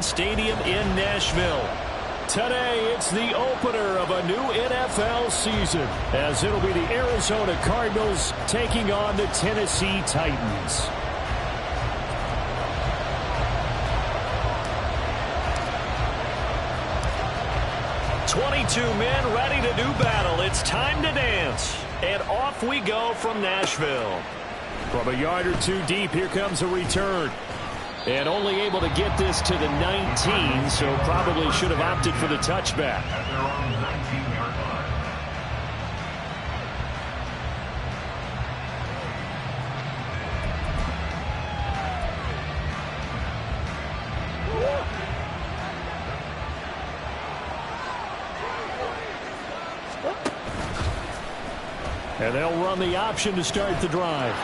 Stadium in Nashville. Today, it's the opener of a new NFL season, as it'll be the Arizona Cardinals taking on the Tennessee Titans. "22 men ready to do battle. It's time to dance." And off we go from Nashville. From a yard or two deep, here comes a return. And only able to get this to the 19, so probably should have opted for the touchback. And they'll run the option to start the drive.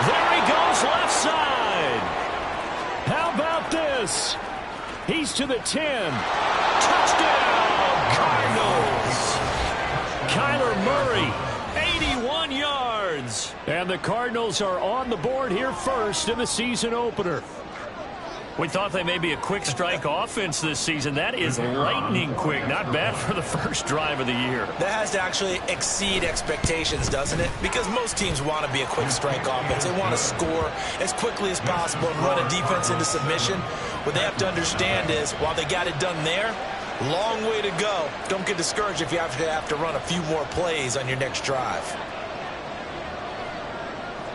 There he goes, left side. How about this? He's to the 10. Touchdown, Cardinals. Kyler Murray, 81 yards. And the Cardinals are on the board here first in the season opener. We thought they may be a quick strike offense this season. That is lightning quick. Not bad for the first drive of the year. That has to actually exceed expectations, doesn't it? Because most teams want to be a quick strike offense. They want to score as quickly as possible and run a defense into submission. What they have to understand is, while they got it done there, long way to go. Don't get discouraged if you have to run a few more plays on your next drive.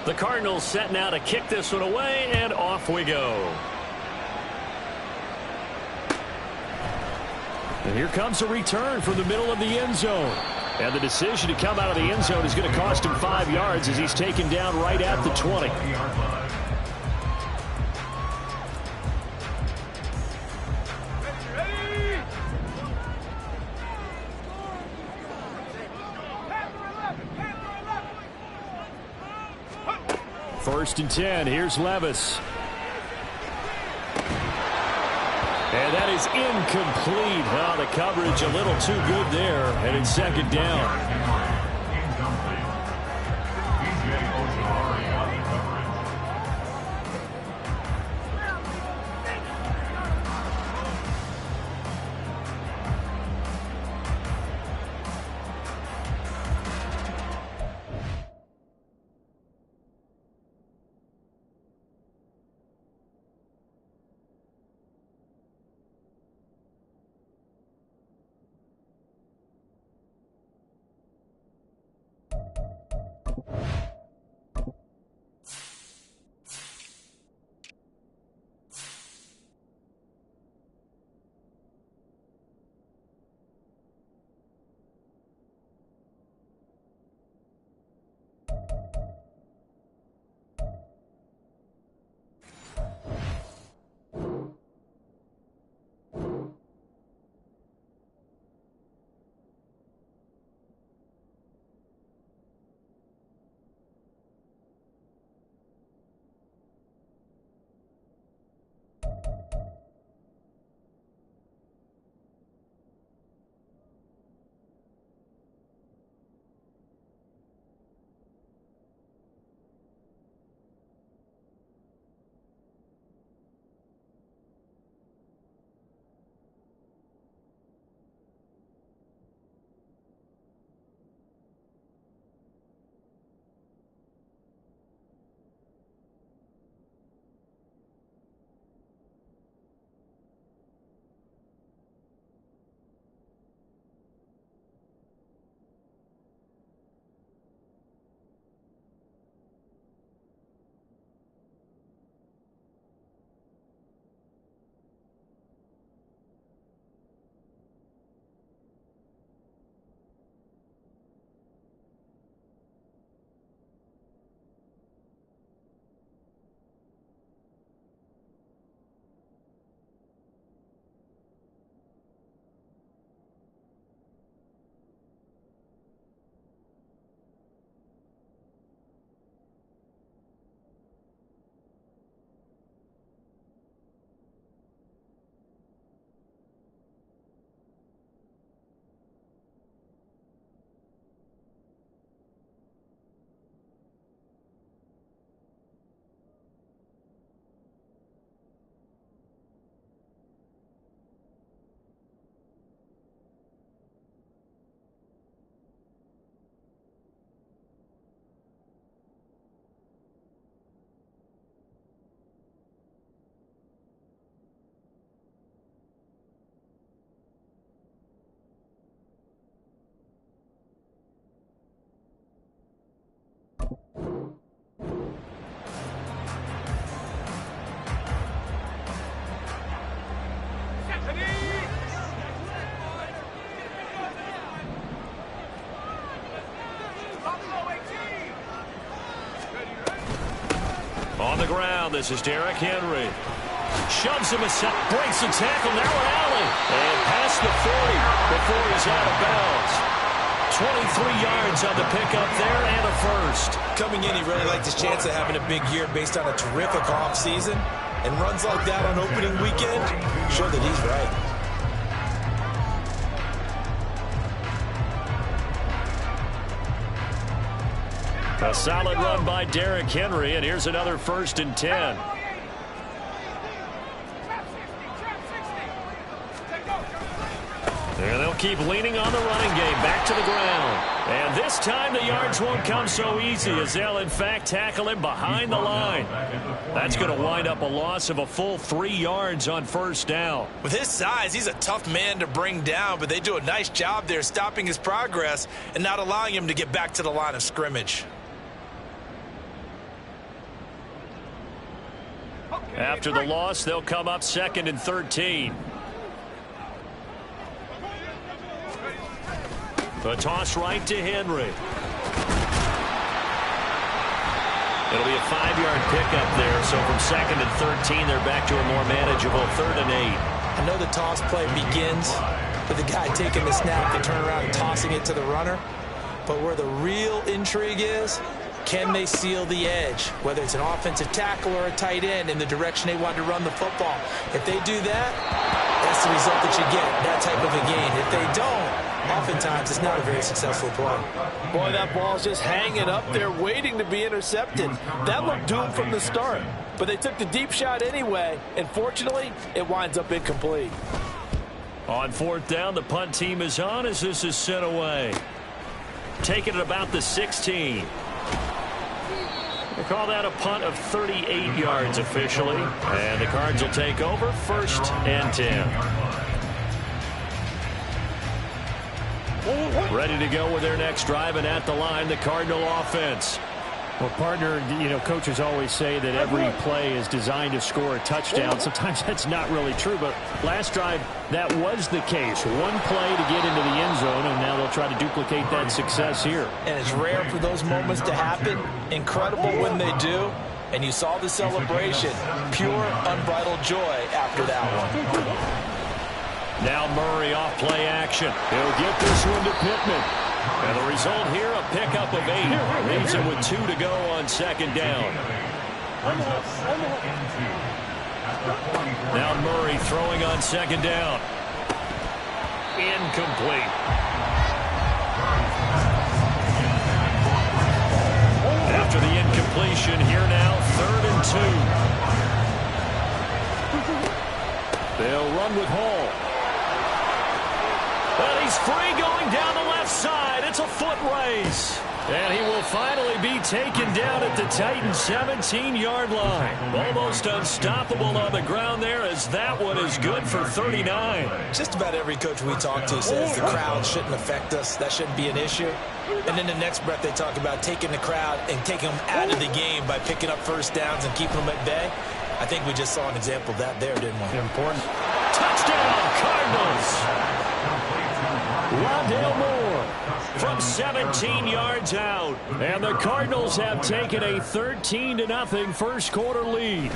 The Cardinals set now to kick this one away, and off we go. And here comes a return from the middle of the end zone. And the decision to come out of the end zone is going to cost him 5 yards as he's taken down right at the 20. First and 10. Here's Levis. And that is incomplete. Oh, the coverage a little too good there. And it's second down. down. This is Derrick Henry. Shoves him aside, breaks the tackle, now an alley. And past the 40 before he's out of bounds. 23 yards on the pickup there and a first. Coming in, he really liked his chance of having a big year based on a terrific offseason. And runs like that on opening weekend show that he's right. A solid run by Derrick Henry, and here's another 1st and 10. And they'll keep leaning on the running game. Back to the ground. And this time the yards won't come so easy as they'll, in fact, tackle him behind the line. That's going to wind up a loss of a full 3 yards on 1st down. With his size, he's a tough man to bring down, but they do a nice job there stopping his progress and not allowing him to get back to the line of scrimmage. After the loss, they'll come up 2nd and 13. The toss right to Henry. It'll be a 5-yard pickup there, so from 2nd and 13, they're back to a more manageable 3rd and 8. I know the toss play begins with the guy taking the snap and turn around and tossing it to the runner, but where the real intrigue is, can they seal the edge, whether it's an offensive tackle or a tight end, in the direction they want to run the football? If they do that, that's the result that you get, that type of a gain. If they don't, oftentimes it's not a very successful play. Boy, that ball's just hanging up there waiting to be intercepted. That looked doomed from the start, but they took the deep shot anyway, and fortunately, it winds up incomplete. On 4th down, the punt team is on as this is sent away. Taking it about the 16. They call that a punt of 38 yards officially. And the Cards will take over 1st and 10. Ready to go with their next drive, and at the line, the Cardinal offense. Well, partner, coaches always say that every play is designed to score a touchdown. Sometimes that's not really true, but last drive, that was the case. One play to get into the end zone, and now they'll try to duplicate that success here. And it's rare for those moments to happen. Incredible when they do. And you saw the celebration. Pure, unbridled joy after that one. Now Murray off play action. He'll get this one to Pittman. And the result here, a pickup of 8. Leaves him with 2 to go on 2nd down. Now Murray throwing on 2nd down. Incomplete. After the incompletion, here now, 3rd and 2. They'll run with Hall. And he's free going down the left side. It's a foot race. And he will finally be taken down at the Titans' 17-yard line. Almost unstoppable on the ground there, as that one is good for 39. Just about every coach we talk to says the crowd shouldn't affect us. That shouldn't be an issue. And in the next breath, they talk about taking the crowd and taking them out of the game by picking up 1st downs and keeping them at bay. I think we just saw an example of that there, didn't we? Important. Touchdown, Cardinals. Rondale Moore from 17 yards out. And the Cardinals have taken a 13-0 first quarter lead.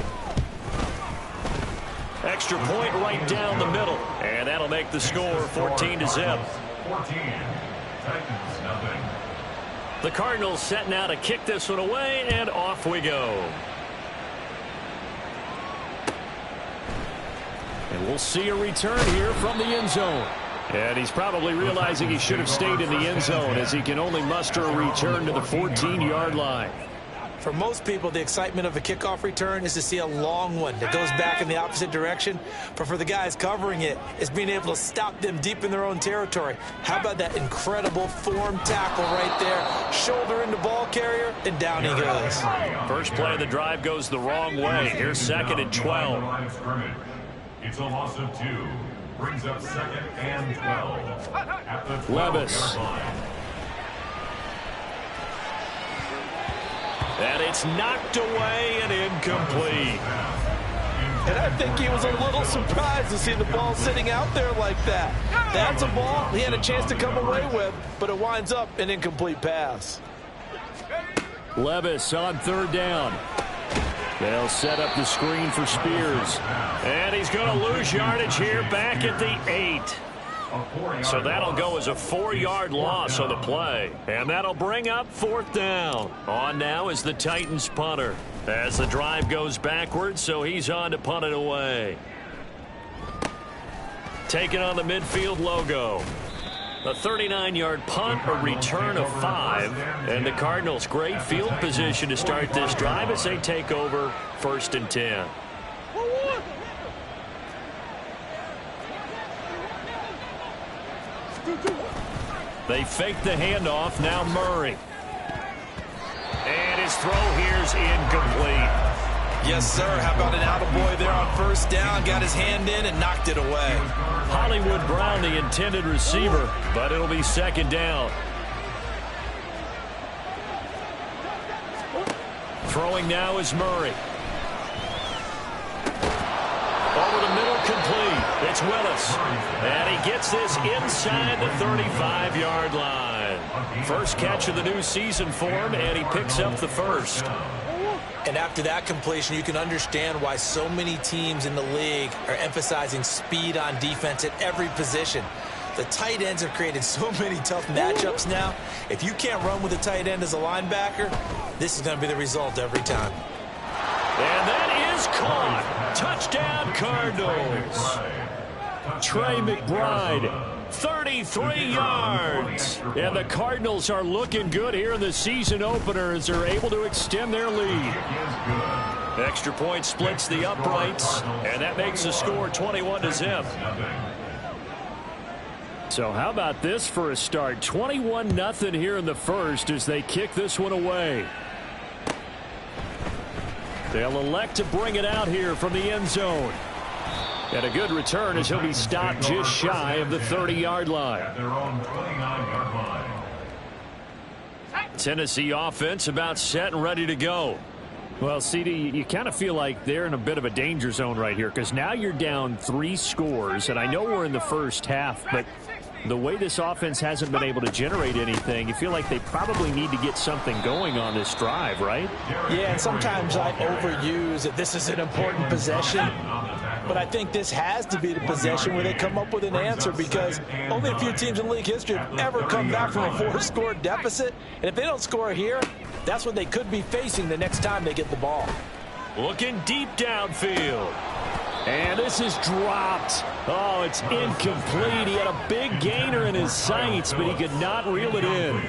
Extra point right down the middle. And that'll make the score 14-0. The Cardinals set now to kick this one away, and off we go. And we'll see a return here from the end zone. And he's probably realizing he should have stayed in the end zone, as he can only muster a return to the 14-yard line. For most people, the excitement of a kickoff return is to see a long one that goes back in the opposite direction. But for the guys covering it, it's being able to stop them deep in their own territory. How about that incredible form tackle right there? Shoulder into ball carrier, and down he goes. First play of the drive goes the wrong way. Here's 2nd and 12. It's a loss of 2. Brings up 2nd and 12. At the 12 Levis. And it's knocked away and incomplete. And I think he was a little surprised to see the ball sitting out there like that. That's a ball he had a chance to come away with, but it winds up an incomplete pass. Levis on 3rd down. They'll set up the screen for Spears. And he's going to lose yardage here back at the 8. So that'll go as a 4-yard loss on the play. And that'll bring up 4th down. On now is the Titans punter. As the drive goes backwards, so he's on to punt it away. Taking on the midfield logo. A 39-yard punt, a return of 5. And the Cardinals, great field position to start this drive as they take over 1st and 10. They fake the handoff. Now Murray. And his throw here's incomplete. Yes, sir. How about an attaboy there on 1st down? Got his hand in and knocked it away. Hollywood Brown, the intended receiver, but it'll be 2nd down. Throwing now is Murray. Over the middle, complete. It's Willis. And he gets this inside the 35-yard line. First catch of the new season for him, and he picks up the 1st. And after that completion, you can understand why so many teams in the league are emphasizing speed on defense at every position. The tight ends have created so many tough matchups now. If you can't run with a tight end as a linebacker, this is going to be the result every time. And that is caught. Touchdown, Cardinals. Trey McBride. 33 yards. And the Cardinals are looking good here in the season opener as they're able to extend their lead. Extra point splits the uprights, and that makes the score 21-0. So how about this for a start? 21-0 here in the first as they kick this one away. They'll elect to bring it out here from the end zone. And a good return as he'll be stopped just shy of the 30-yard line. Tennessee offense about set and ready to go. Well, CD, you kind of feel like they're in a bit of a danger zone right here because now you're down 3 scores, and I know we're in the first half, but the way this offense hasn't been able to generate anything, you feel like they probably need to get something going on this drive, right? Yeah, and sometimes I overuse that this is an important possession. But I think this has to be the possession where they come up with an answer because only a few teams in league history have ever come back from a 4-score deficit. And if they don't score here, that's what they could be facing the next time they get the ball. Looking deep downfield. And this is dropped. Oh, it's incomplete. He had a big gainer in his sights, but he could not reel it in.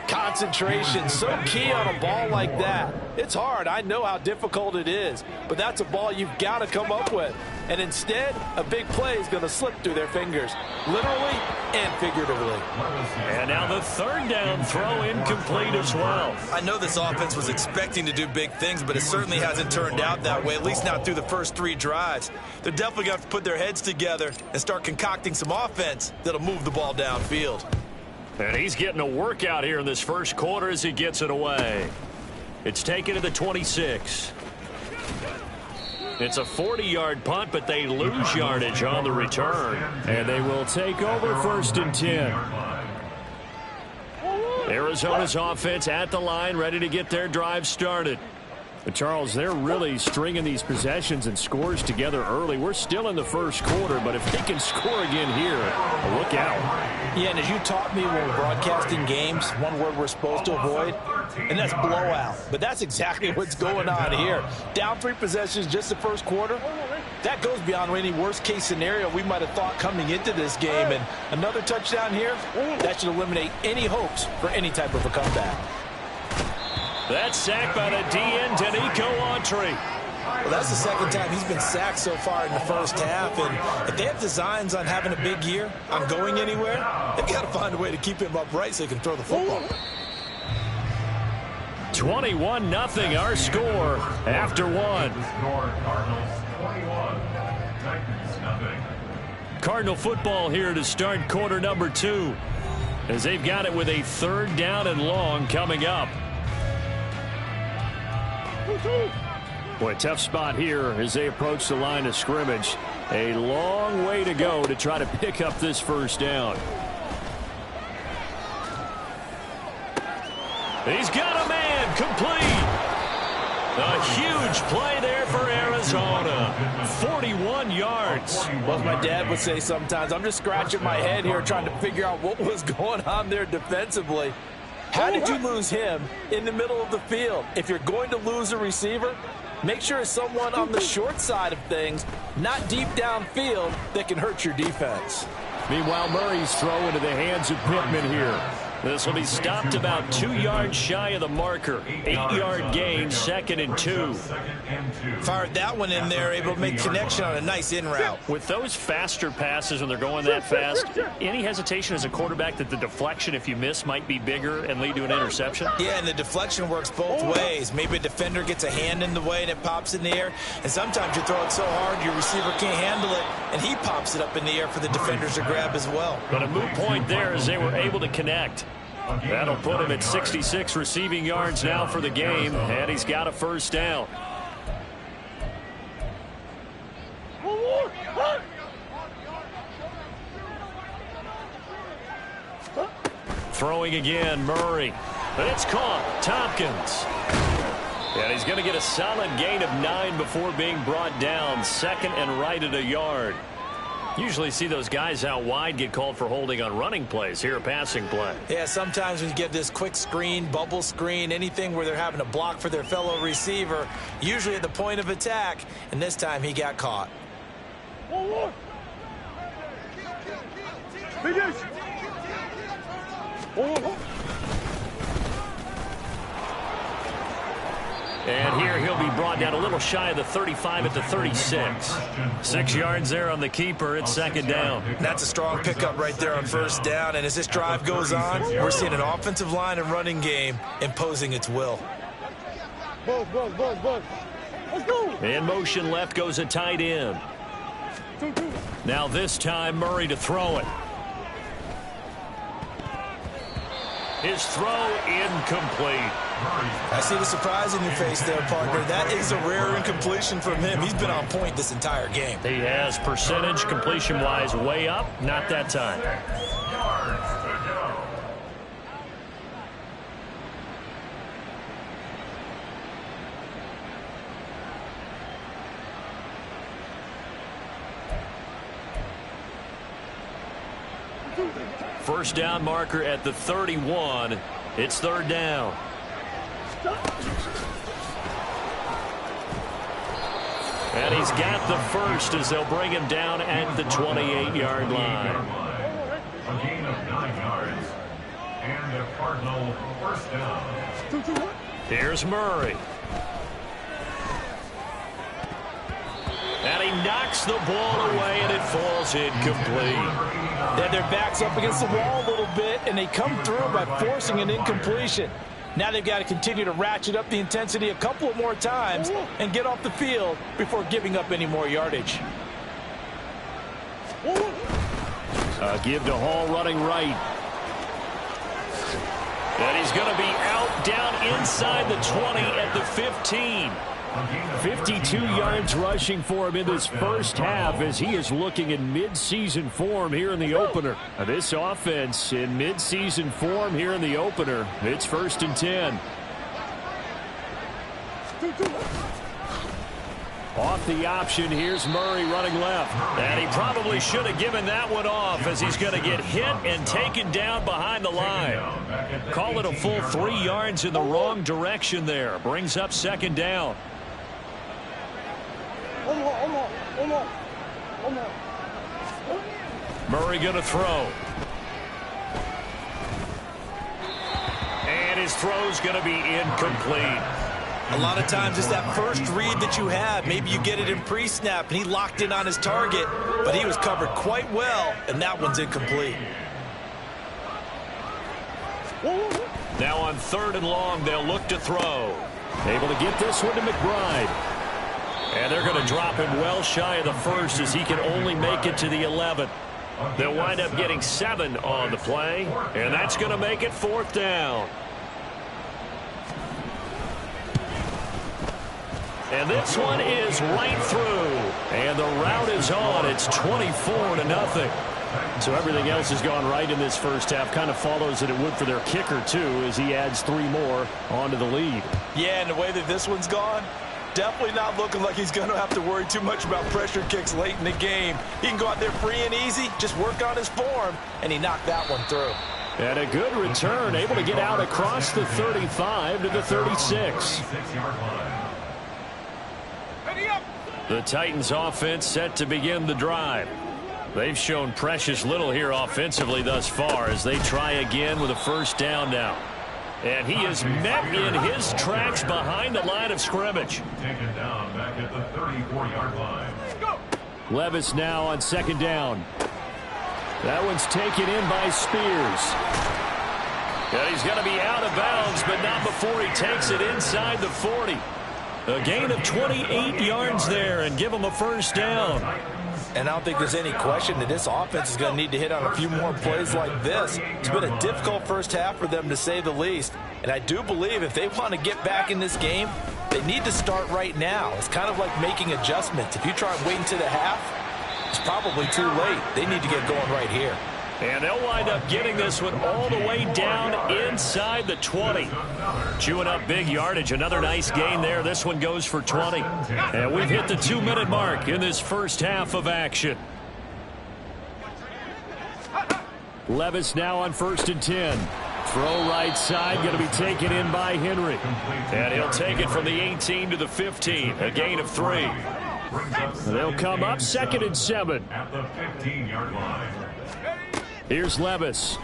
Concentration, so key on a ball like that. It's hard. I know how difficult it is, but that's a ball you've got to come up with. And instead, a big play is going to slip through their fingers, literally and figuratively. And now the 3rd down throw incomplete as well. I know this offense was expecting to do big things, but it certainly hasn't turned out that way, at least not through the first 3 drives. They're definitely going to have to put their heads together and start concocting some offense that'll move the ball downfield. And he's getting a workout here in this first quarter as he gets it away. It's taken to the 26. It's a 40-yard punt, but they lose yardage on the return. And they will take over 1st and 10. Arizona's offense at the line, ready to get their drive started. But Charles, they're really stringing these possessions and scores together early. We're still in the first quarter, but if they can score again here, look out. Yeah, and as you taught me when we're broadcasting games, one word we're supposed to avoid, and that's blowout. But that's exactly what's going on here. Down 3 possessions just the first quarter. That goes beyond any worst-case scenario we might have thought coming into this game. And another touchdown here, that should eliminate any hopes for any type of a comeback. That's sacked by the DN, Danico Autry. Well, that's the 2nd time he's been sacked so far in the first half. And if they have designs on having a big year, on going anywhere, they've got to find a way to keep him upright so he can throw the football. 21-0 our score after 1. Cardinal football here to start quarter number 2 as they've got it with a 3rd down and long coming up. Boy, tough spot here as they approach the line of scrimmage. A long way to go to try to pick up this 1st down. He's got a man complete. A huge play there for Arizona. 41 yards. Well, as my dad would say sometimes, I'm just scratching my head here trying to figure out what was going on there defensively. How did you lose him in the middle of the field? If you're going to lose a receiver, make sure it's someone on the short side of things, not deep downfield, that can hurt your defense. Meanwhile, Murray's throw into the hands of Pittman here. This will be stopped about 2 yards shy of the marker. 8-yard gain, 2nd and 2. Fired that one in there, able to make connection on a nice in route. With those faster passes when they're going that fast, any hesitation as a quarterback that the deflection, if you miss, might be bigger and lead to an interception? Yeah, and the deflection works both ways. Maybe a defender gets a hand in the way and it pops in the air. And sometimes you throw it so hard your receiver can't handle it, and he pops it up in the air for the defenders to grab as well. But a moot point there as they were able to connect. That'll put him at 66 receiving yards now for the game, and he's got a first down. Throwing again, Murray. But it's caught. Tompkins. And he's going to get a solid gain of 9 before being brought down. 2nd and right at a yard. Usually see those guys out wide get called for holding on running plays. Here a passing play. Yeah, sometimes when you get this quick screen, bubble screen, anything where they're having to block for their fellow receiver, usually at the point of attack, and this time he got caught. And here he'll be brought down a little shy of the 35 at the 36. 6 yards there on the keeper. It's 2nd down. That's a strong pickup right there on first down. And as this drive goes on, we're seeing an offensive line and running game imposing its will. In motion left goes a tight end. Now this time Murray to throw it. His throw incomplete. I see the surprise in your face there, partner. That is a rare incompletion from him. He's been on point this entire game. He has percentage completion-wise way up. Not that time. First down marker at the 31. It's 3rd down. And he's got the first as they'll bring him down at the 28-yard line. A gain of 9 yards. And a Cardinal first down. Here's Murray. And he knocks the ball away, and it falls incomplete. Yeah, their back's up against the wall a little bit, and they come through by forcing an incompletion. Now they've got to continue to ratchet up the intensity a couple of more times and get off the field before giving up any more yardage. Give to Hall running right. And he's going to be out down inside the 20 at the 15. 52 yards rushing for him in this first half as he is looking in mid-season form here in the opener. This offense in mid-season form here in the opener. It's 1st and 10. Off the option, here's Murray running left. And he probably should have given that one off as he's going to get hit and taken down behind the line. Call it a full 3 yards in the wrong direction there. Brings up 2nd down. Murray going to throw. And his throw's going to be incomplete. A lot of times it's that first read that you have. Maybe you get it in pre-snap, and he locked in on his target, but he was covered quite well, and that one's incomplete. Now on 3rd and long, they'll look to throw. Able to get this one to McBride. And they're going to drop him well shy of the first as he can only make it to the 11. They'll wind up getting 7 on the play, and that's going to make it 4th down. And this one is right through. And the route is on. It's 24-0. So everything else has gone right in this first half. Kind of follows that it would for their kicker, too, as he adds 3 more onto the lead. Yeah, and the way that this one's gone, definitely not looking like he's going to have to worry too much about pressure kicks late in the game. He can go out there free and easy, just work on his form, and he knocked that one through. And a good return, able to get out across the 35 to the 36. The Titans offense set to begin the drive. They've shown precious little here offensively thus far as they try again with a first down now. And he is met in his tracks behind the line of scrimmage. Taken down back at the 34-yard line. Levis now on second down. That one's taken in by Spears. And he's going to be out of bounds, but not before he takes it inside the 40. A gain of 28 yards there and give him a first down. And I don't think there's any question that this offense is going to need to hit on a few more plays like this. It's been a difficult first half for them, to say the least. And I do believe if they want to get back in this game, they need to start right now. It's kind of like making adjustments. If you try and wait until the half, it's probably too late. They need to get going right here. And they'll wind up getting this one all the way down inside the 20. Chewing up big yardage. Another nice gain there. This one goes for 20. And we've hit the 2-minute mark in this first half of action. Levis now on 1st and 10. Throw right side, going to be taken in by Henry. And he'll take it from the 18 to the 15. A gain of 3. They'll come up 2nd and 7. At the 15-yard line. Here's Levis.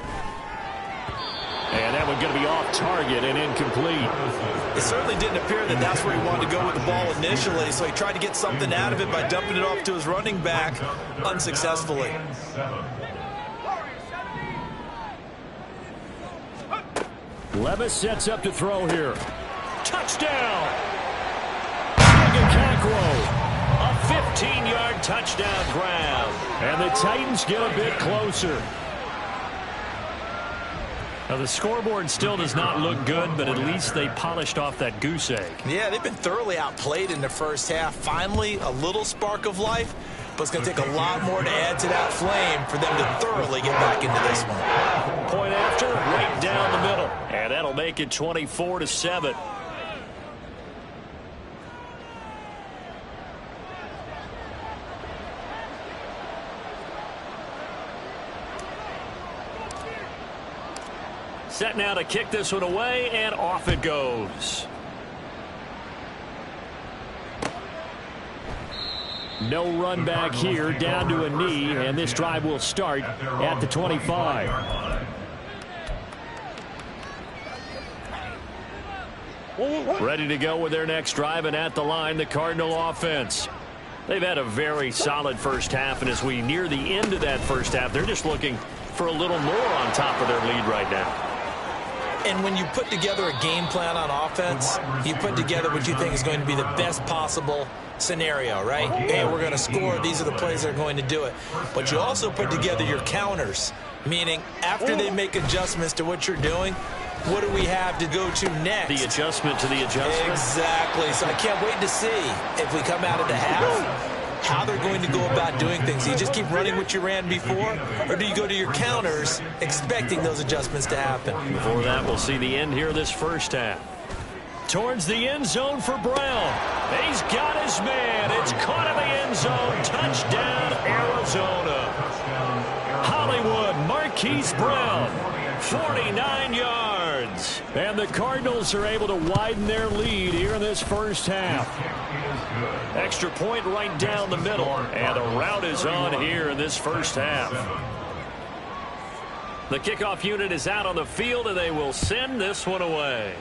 And that one going to be off target and incomplete. It certainly didn't appear that that's where he wanted to go with the ball initially, so he tried to get something out of it by dumping it off to his running back unsuccessfully. Levis sets up to throw here. Touchdown! A 15-yard touchdown grab. And the Titans get a bit closer. Now, the scoreboard still does not look good, but at least they polished off that goose egg. Yeah, they've been thoroughly outplayed in the first half. Finally, a little spark of life, but it's going to take a lot more to add to that flame for them to thoroughly get back into this one. Point after, right down the middle. And that'll make it 24-7. Set now to kick this one away, and off it goes. No run back here, down to a knee, and this drive will start at the 25. Ready to go with their next drive, and at the line, the Cardinal offense. They've had a very solid first half, and as we near the end of that first half, they're just looking for a little more on top of their lead right now. And when you put together a game plan on offense, you put together what you think is going to be the best possible scenario, right? Hey, we're going to score. These are the plays that are going to do it. But you also put together your counters, meaning after they make adjustments to what you're doing, what do we have to go to next? The adjustment to the adjustment. Exactly. So I can't wait to see if we come out of the half, how they're going to go about doing things. Do you just keep running what you ran before, or do you go to your counters expecting those adjustments to happen? Before that, we'll see the end here of this first half. Towards the end zone for Brown. He's got his man. It's caught in the end zone. Touchdown, Arizona. Hollywood, Marquise Brown, 49 yards. And the Cardinals are able to widen their lead here in this first half. Extra point right down the middle. And the route is on here in this first half. The kickoff unit is out on the field, and they will send this one away.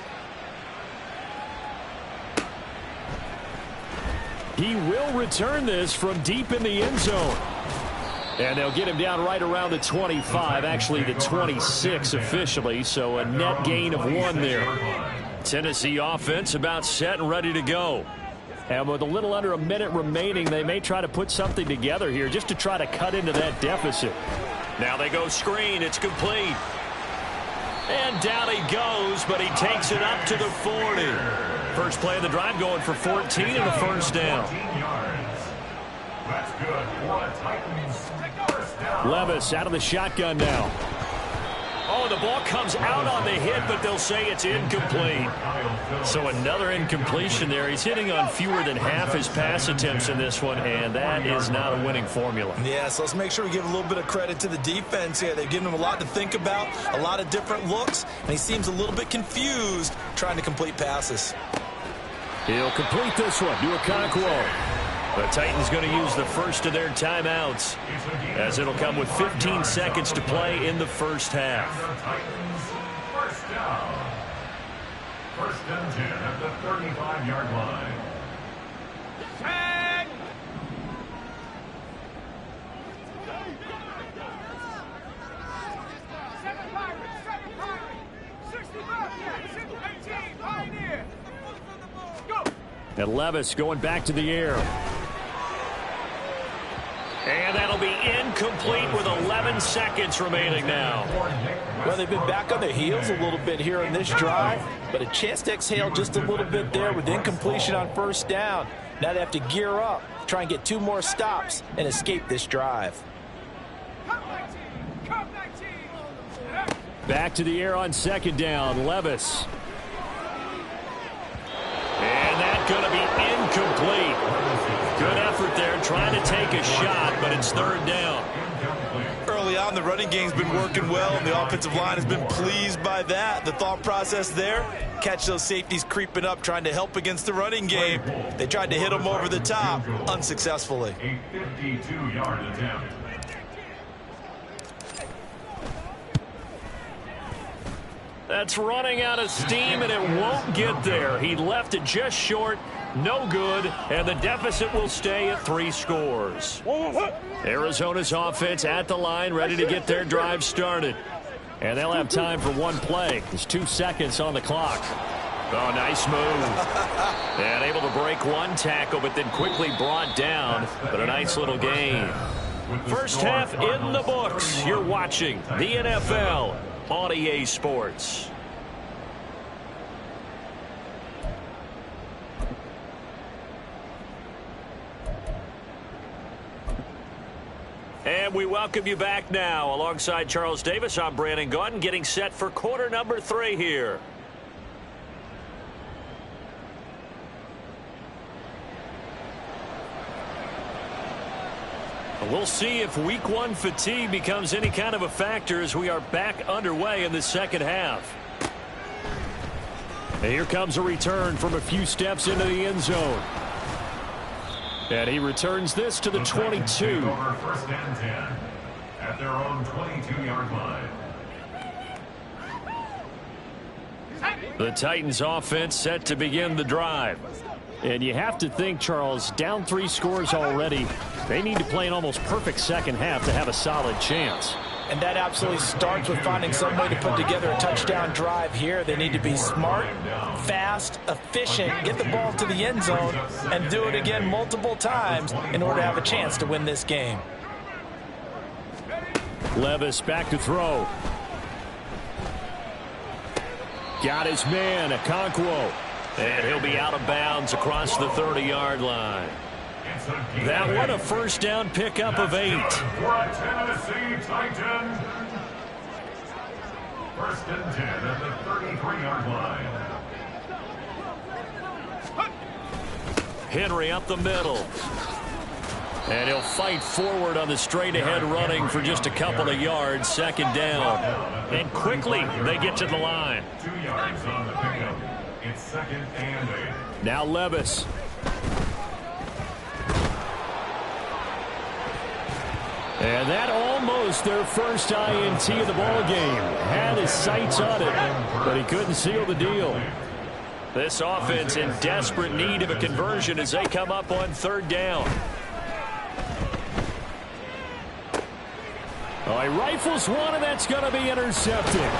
He will return this from deep in the end zone. And they'll get him down right around the 25, actually the 26 officially, so a net gain of 1 there. Tennessee offense about set and ready to go. And with a little under a minute remaining, they may try to put something together here just to try to cut into that deficit. Now they go screen. It's complete. And down he goes, but he takes it up to the 40. First play of the drive going for 14 and a first down. That's good for a Titans first down. Levis out of the shotgun now. Oh, the ball comes out on the hit, but they'll say it's incomplete. So another incompletion there. He's hitting on fewer than half his pass attempts in this one, and that is not a winning formula. Yeah, so let's make sure we give a little bit of credit to the defense here. They've given him a lot to think about, a lot of different looks, and he seems a little bit confused trying to complete passes. He'll complete this one to Okonkwo. The Titans going to use the first of their timeouts, as it'll come with 15 seconds to play in the first half. Titans first down. First and 10 at the 35-yard line. And Levis going back to the air. And that'll be incomplete with 11 seconds remaining now. Well, they've been back on their heels a little bit here in this drive, but a chance to exhale just a little bit there with incompletion on first down. Now they have to gear up, try and get 2 more stops, and escape this drive. Back to the air on second down. Levis. And that's going to be incomplete. Good effort there, trying to take a shot, but it's third down. Early on, the running game's been working well, and the offensive line has been pleased by that. The thought process there, catch those safeties creeping up, trying to help against the running game. They tried to hit them over the top, unsuccessfully. A 52-yard attempt. That's running out of steam, and it won't get there. He left it just short. No good, and the deficit will stay at 3 scores. Arizona's offense at the line, ready to get their drive started. And they'll have time for one play. There's 2 seconds on the clock. Oh, nice move. And able to break one tackle, but then quickly brought down. But a nice little gain. First half in the books. You're watching the NFL on EA Sports. And we welcome you back now. Alongside Charles Davis, I'm Brandon Gaudin, getting set for quarter number 3 here. We'll see if week 1 fatigue becomes any kind of a factor as we are back underway in the second half. And here comes a return from a few steps into the end zone. And he returns this to the 22. Over first and 10 at their own 22-yard line. The Titans offense set to begin the drive. And you have to think, Charles, down 3 scores already. They need to play an almost perfect second half to have a solid chance. And that absolutely starts with finding some way to put together a touchdown drive here. They need to be smart, fast, efficient, get the ball to the end zone, and do it again multiple times in order to have a chance to win this game. Levis back to throw. Got his man, Okonkwo. And he'll be out of bounds across the 30-yard line. That one a first down pickup of 8. For a Tennessee Titan. First and 10 at the 33-yard line. Henry up the middle. And he'll fight forward on the straight-ahead running for just a couple of yards. Second down. And quickly they get to the line. 2 yards on the pickup. It's second and 8. Now Levis. And that almost their first INT of the ball game. Had his sights on it, but he couldn't seal the deal. This offense in desperate need of a conversion as they come up on third down. Oh, he rifles one, and that's going to be intercepted.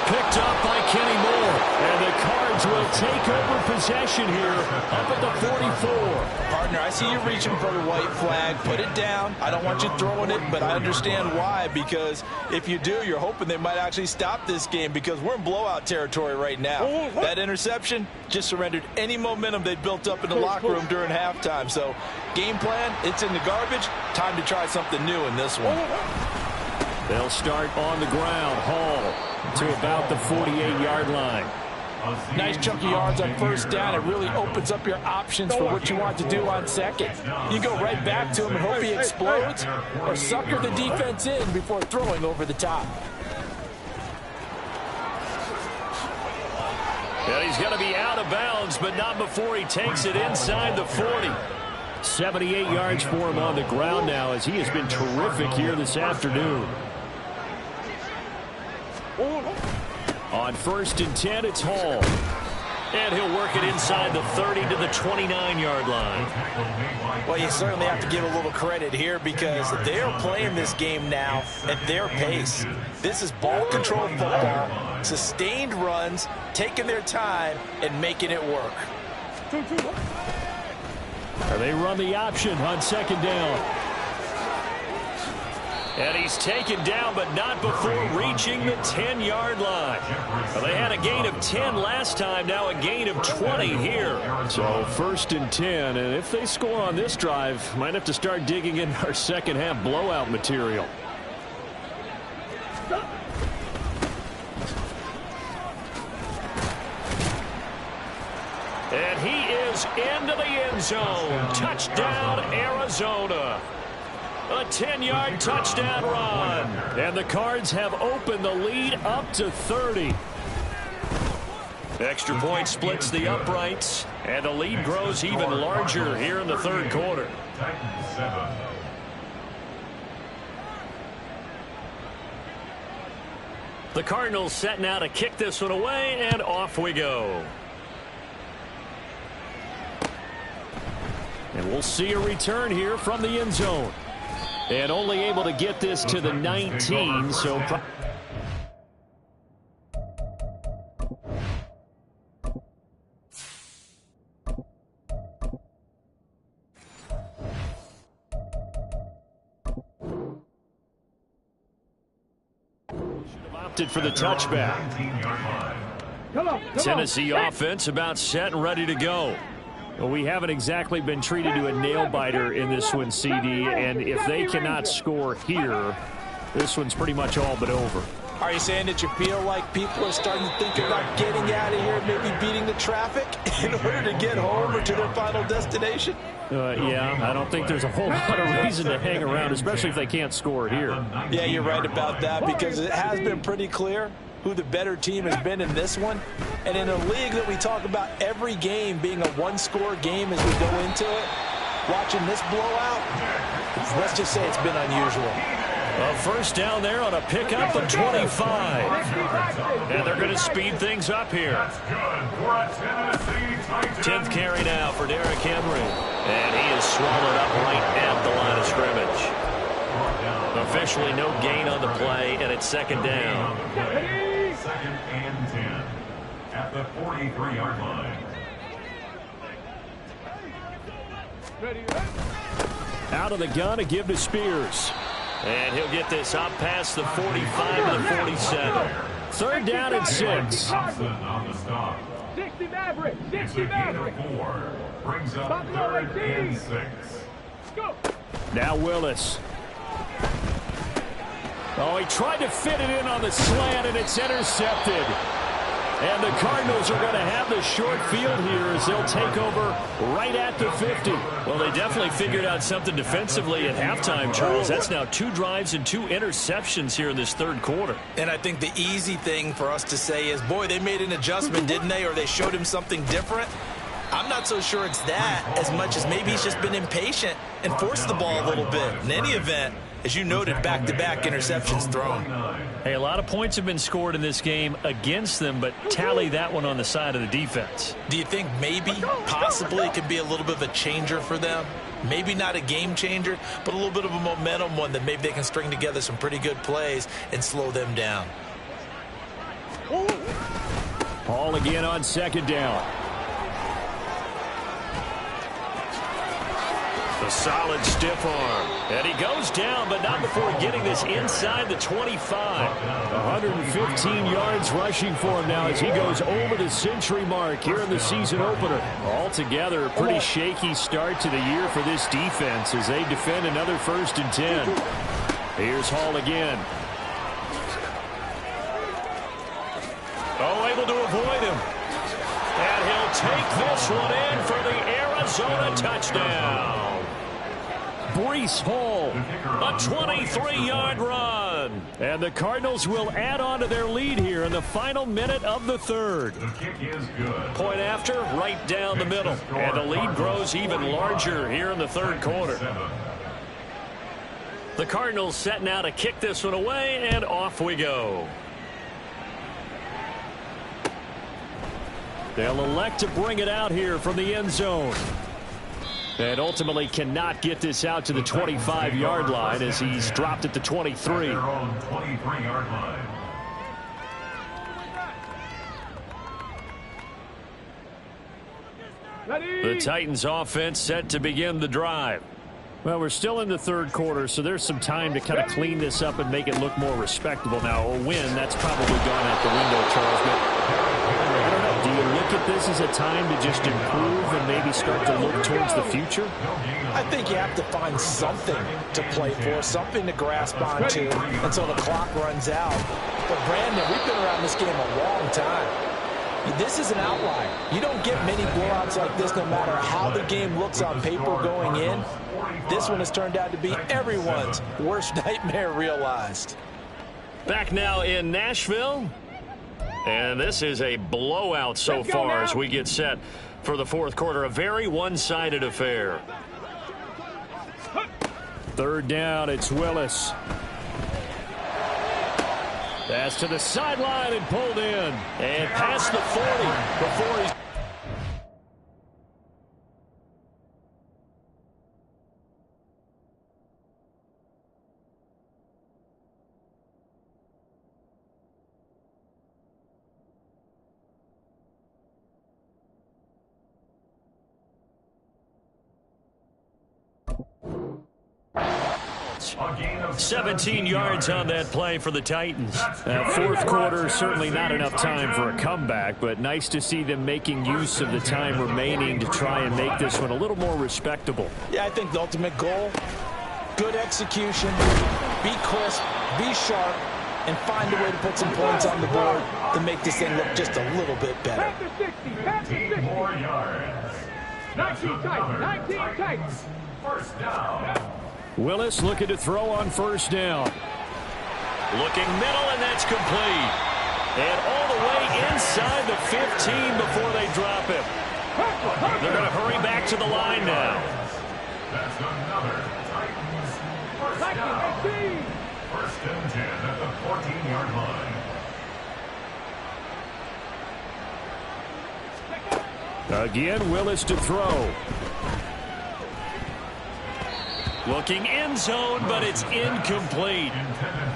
Picked up by Kenny Moore. And the Cards will take over possession here up at the 44. Partner, I see you reaching for the white flag. Put it down. I don't want you throwing it, but I understand why. Because if you do, you're hoping they might actually stop this game because we're in blowout territory right now. That interception just surrendered any momentum they built up in the locker room during halftime. So game plan, it's in the garbage. Time to try something new in this one. They'll start on the ground. Hall to about the 48-yard line. Nice chunky yards on first down. It really opens up your options for what you want to do on second. You go right back to him and hope he explodes or sucker the defense in before throwing over the top. And he's going to be out of bounds, but not before he takes it inside the 40. 78 yards for him on the ground now as he has been terrific here this afternoon. On 1st and 10, it's Hall. And he'll work it inside the 30 to the 29-yard line. Well, you certainly have to give a little credit here because they're playing this game now at their pace. This is ball control football, sustained runs, taking their time, and making it work. They run the option on 2nd down. And he's taken down, but not before reaching the 10-yard line. Well, they had a gain of 10 last time, now a gain of 20 here. So 1st and 10, and if they score on this drive, might have to start digging in our second half blowout material. And he is into the end zone. Touchdown, Arizona. A 10-yard touchdown run. And the Cards have opened the lead up to 30. Extra point splits the uprights. And the lead grows even larger here in the third quarter. The Cardinals set now to kick this one away, and off we go. And we'll see a return here from the end zone. And only able to get this to the 19, so... should have opted for the touchback. Tennessee offense about set and ready to go. Well, we haven't exactly been treated to a nail-biter in this one, CD, and if they cannot score here, this one's pretty much all but over. Are you saying that you feel like people are starting to think about getting out of here, maybe beating the traffic in order to get home or to their final destination? Yeah, I don't think there's a whole lot of reason to hang around, especially if they can't score here. Yeah, you're right about that because it has been pretty clear who the better team has been in this one. And in a league that we talk about every game being a one-score game as we go into it, watching this blowout, let's just say it's been unusual. A first down there on a pickup of 25. And they're going to speed things up here. 10th carry now for Derrick Henry. And he is swallowed up right at the line of scrimmage. Officially no gain on the play, and it's 2nd down. 2nd and 10 at the 43-yard line. Out of the gun, a give to Spears. And he'll get this up past the 45 to the 47. 3rd down and 6. On the stop. 60 Maverick. 60 Maverick. 4 brings up 3rd and 6. Go. Now Willis. Oh, he tried to fit it in on the slant, and it's intercepted. And the Cardinals are going to have the short field here as they'll take over right at the 50. Well, they definitely figured out something defensively at halftime, Charles. That's now 2 drives and 2 interceptions here in this third quarter. And I think the easy thing for us to say is, boy, they made an adjustment, didn't they? Or they showed him something different. I'm not so sure it's that as much as maybe he's just been impatient and forced the ball a little bit. In any event, as you noted, back-to-back interceptions thrown. Hey, a lot of points have been scored in this game against them, but tally that one on the side of the defense. Do you think maybe, possibly, it could be a little bit of a changer for them? Maybe not a game changer, but a little bit of a momentum one that maybe they can string together some pretty good plays and slow them down. Hall again on second down. A solid stiff arm. And he goes down, but not before getting this inside the 25. 115 yards rushing for him now as he goes over the century mark here in the season opener. Altogether, a pretty shaky start to the year for this defense as they defend another 1st and 10. Here's Hall again. Oh, able to avoid him. And he'll take this one in for the Arizona touchdown. Breece Hall, A 23-yard run. and the Cardinals will add on to their lead here in the final minute of the 3rd. The kick is good. Point after, right down the middle. And the lead grows even larger here in the 3rd quarter. The Cardinals setting out to kick this one away, and off we go. They'll elect to bring it out here from the end zone. And ultimately cannot get this out to the 25-yard line as he's dropped at the 23. Their own 23-yard line. The Titans offense set to begin the drive. Well, we're still in the 3rd quarter, so there's some time to kind of clean this up and make it look more respectable. Now, a win, that's probably gone out the window, Charles. But I don't know. Do you look at this as a time to just improve and maybe start to look towards the future? I think you have to find something to play for, something to grasp onto until the clock runs out. But, Brandon, we've been around this game a long time. This is an outlier. You don't get many blowouts like this no matter how the game looks on paper going in. This one has turned out to be everyone's worst nightmare realized. Back now in Nashville. And this is a blowout so far as we get set for the 4th quarter. A very one-sided affair. 3rd down, it's Willis. Pass to the sideline and pulled in. And past the 40 before he's... A gain of 17 yards on that play for the Titans. 4th quarter, certainly not enough time for a comeback, but nice to see them making use of the time remaining to try and make this one a little more respectable. Yeah, I think the ultimate goal, good execution, be crisp, be sharp, and find a way to put some points on the board to make this thing look just a little bit better. Back to 60. Back to 60. 15 more yards. 19 Titans. 19 Titans. 1st down. Willis looking to throw on 1st down. Looking middle, and that's complete. And all the way inside the 15 before they drop him. They're going to hurry back to the line now. That's another Titans 1st down. 18. 1st and 10 at the 14-yard line. Again, Willis to throw. Looking end zone, but it's incomplete.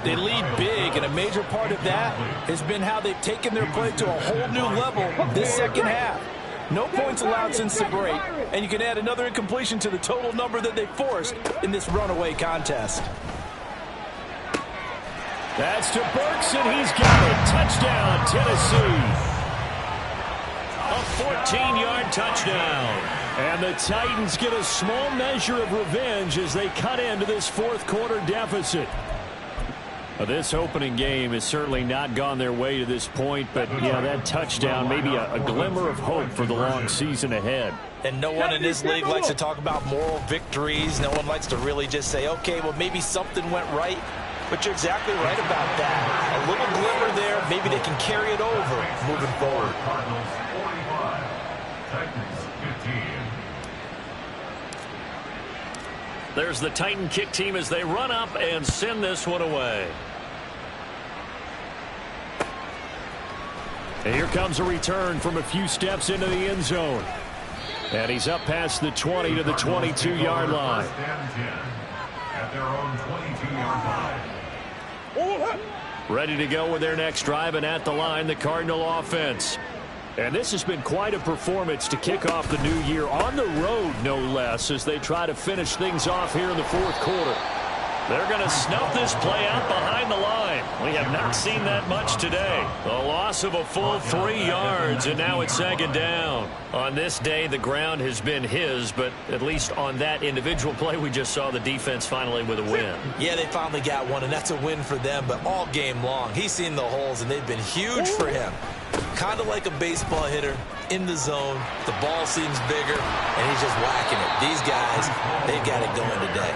They lead big, and a major part of that has been how they've taken their play to a whole new level this 2nd half. No points allowed since the break, and you can add another incompletion to the total number that they forced in this runaway contest. That's to Burks, and he's got it. Touchdown, Tennessee. A 14-yard touchdown. And the Titans get a small measure of revenge as they cut into this 4th quarter deficit. This opening game has certainly not gone their way to this point, but yeah, that touchdown may be a glimmer of hope for the long season ahead. And no one in this league likes to talk about moral victories. No one likes to really just say, okay, well, maybe something went right. But you're exactly right about that. A little glimmer there. Maybe they can carry it over moving forward. Cardinals 45, Titans 15. There's the Titan kick team as they run up and send this one away. And here comes a return from a few steps into the end zone. And he's up past the 20 to the 22-yard line. First and 10 at their own 22-yard line. Ready to go with their next drive, and at the line, the Cardinal offense. And this has been quite a performance to kick off the new year on the road, no less, as they try to finish things off here in the fourth quarter. They're going to snuff this play out behind the line. We have not seen that much today. A loss of a full 3 yards, and now it's second down. On this day, the ground has been his, but at least on that individual play, we just saw the defense finally with a win. Yeah, they finally got one, and that's a win for them, but all game long, he's seen the holes, and they've been huge for him. Kind of like a baseball hitter in the zone. The ball seems bigger, and he's just whacking it. These guys, they've got it going today.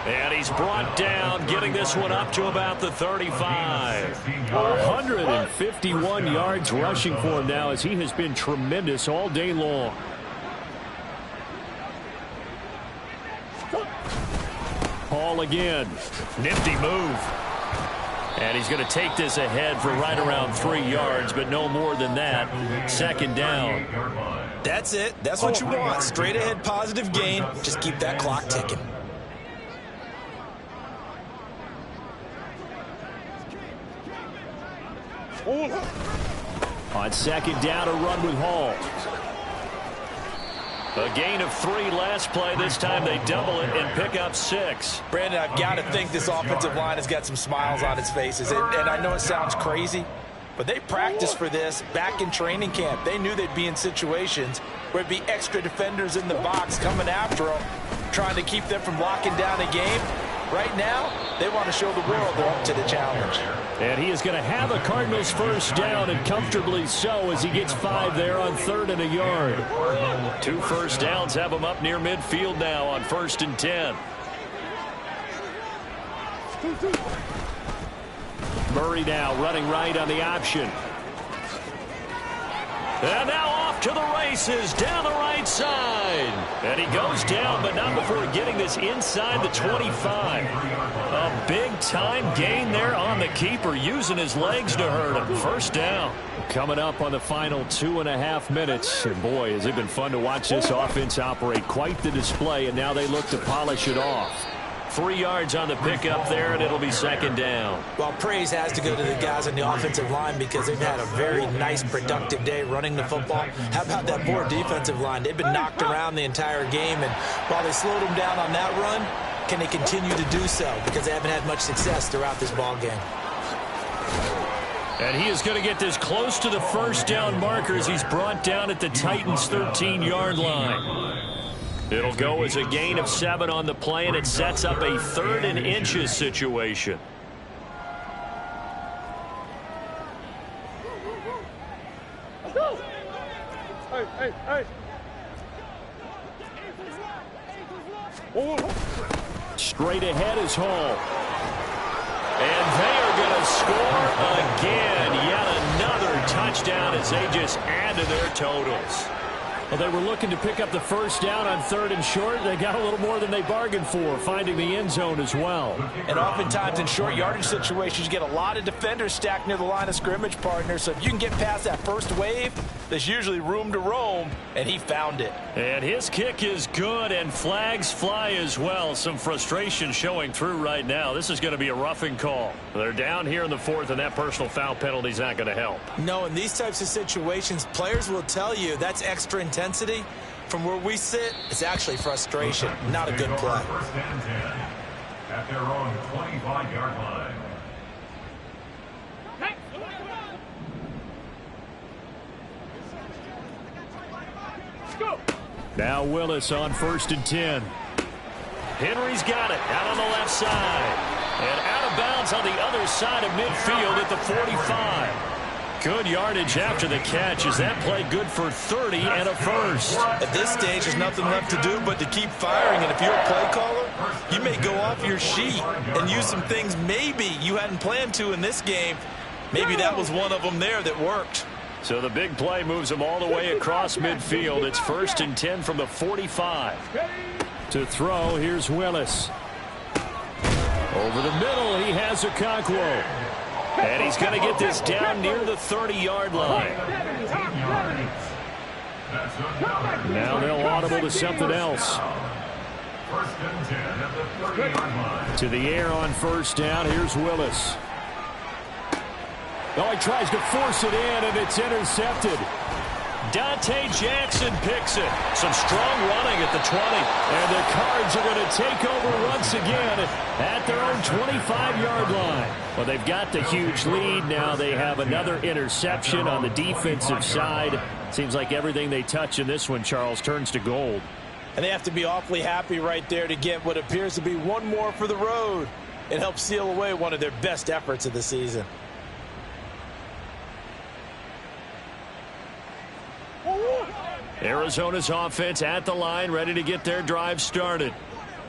And he's brought down, getting this one up to about the 35. 151 yards rushing for him now, as he has been tremendous all day long. Paul again. Nifty move. And he's going to take this ahead for right around 3 yards, but no more than that. Second down. That's it. That's what you want. Straight ahead positive gain. Just keep that clock ticking. On second down, a run with Hall. A gain of 3 last play. This time they double it and pick up 6. Brandon, I've got to think this offensive line has got some smiles on its faces. And I know it sounds crazy, but they practiced for this back in training camp. They knew they'd be in situations where it'd be extra defenders in the box coming after them, trying to keep them from locking down a game. Right now, they want to show the world they're up to the challenge. And he is going to have a Cardinals first down, and comfortably so, as he gets 5 there on 3rd and a yard. 2 first downs have him up near midfield now on 1st and 10. Murray now running right on the option. And now off to the races down the right side. And he goes down, but not before getting this inside the 25. A big-time gain there on the keeper, using his legs to hurt him. First down. Coming up on the final 2.5 minutes. And boy, has it been fun to watch this offense operate. Quite the display, and now they look to polish it off. 3 yards on the pickup there, and it'll be second down. Well, praise has to go to the guys on the offensive line because they've had a very nice, productive day running the football. How about that poor defensive line? They've been knocked around the entire game, and while they slowed them down on that run, can they continue to do so? Because they haven't had much success throughout this ball game. And he is going to get this close to the first down marker as he's brought down at the Titans' 13-yard line. It'll go as a gain of 7 on the play, and it sets up a 3rd and inches situation. Straight ahead is Hall. And they are going to score again. Yet another touchdown as they just add to their totals. Well, they were looking to pick up the first down on 3rd and short. They got a little more than they bargained for, finding the end zone as well. And oftentimes in short yardage situations, you get a lot of defenders stacked near the line of scrimmage, partner. So if you can get past that first wave, there's usually room to roam, and he found it. And his kick is good, and flags fly as well. Some frustration showing through right now. This is going to be a roughing call. They're down here in the 4th, and that personal foul penalty is not going to help. No, in these types of situations, players will tell you that's extra intensity. From where we sit, it's actually frustration. Not a good play. First and 10 at their own 25-yard line. Now Willis on 1st and 10. Henry's got it out on the left side. And out of bounds on the other side of midfield at the 45. Good yardage after the catch. Is that play good for 30 and a first? At this stage, there's nothing left to do but to keep firing. And if you're a play caller, you may go off your sheet and use some things maybe you hadn't planned to in this game. Maybe that was one of them there that worked. So the big play moves them all the way across midfield. It's 1st and 10 from the 45. To throw, here's Willis. Over the middle, he has Okonkwo. And he's going to get this down near the 30-yard line. Now they'll audible to something else. First and 10 at the 30-yard line. To the air on first down, here's Willis. Oh, he tries to force it in, and it's intercepted. Dante Jackson picks it. Some strong running at the 20. And the Cards are going to take over once again at their own 25-yard line. Well, they've got the huge lead. Now they have another interception on the defensive side. Seems like everything they touch in this one, Charles, turns to gold. And they have to be awfully happy right there to get what appears to be one more for the road. It helps seal away one of their best efforts of the season. Arizona's offense at the line, ready to get their drive started.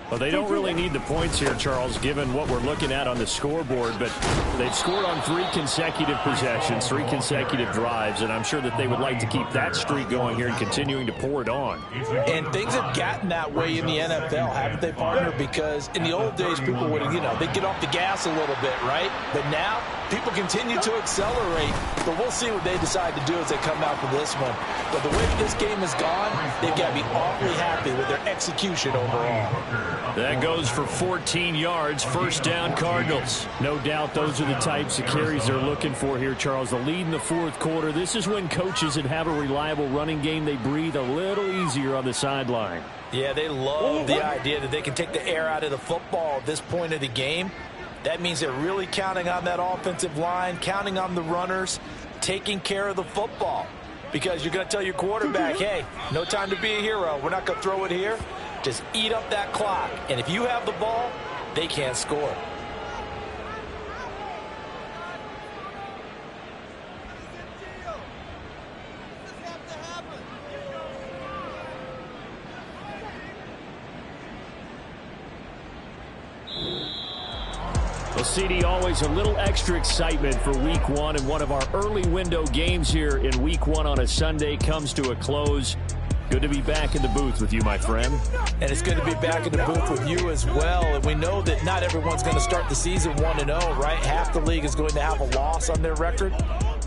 Well, they don't really need the points here, Charles, given what we're looking at on the scoreboard, but they've scored on 3 consecutive possessions, 3 consecutive drives, and I'm sure that they would like to keep that streak going here and continuing to pour it on. And things have gotten that way in the NFL, haven't they, partner? Because in the old days, people would, they'd get off the gas a little bit, right? But now, people continue to accelerate, but we'll see what they decide to do as they come out for this one. But the way that this game has gone, they've got to be awfully happy with their execution overall. That goes for 14 yards. First down, Cardinals. No doubt those are the types of carries they're looking for here, Charles. The lead in the fourth quarter. This is when coaches that have a reliable running game, they breathe a little easier on the sideline. Yeah, they love the idea that they can take the air out of the football at this point of the game. That means they're really counting on that offensive line, counting on the runners, taking care of the football. Because you're going to tell your quarterback, hey, no time to be a hero. We're not going to throw it here. Just eat up that clock. And if you have the ball, they can't score. Well, CD, always a little extra excitement for Week 1, and one of our early window games here in Week 1 on a Sunday comes to a close. Good to be back in the booth with you, my friend. And it's good to be back in the booth with you as well. And we know that not everyone's going to start the season 1-0, right? Half the league is going to have a loss on their record.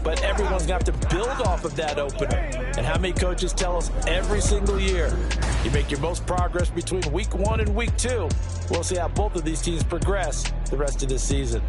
But everyone's going to have to build off of that opener. And how many coaches tell us every single year, you make your most progress between Week 1 and Week 2. We'll see how both of these teams progress the rest of this season.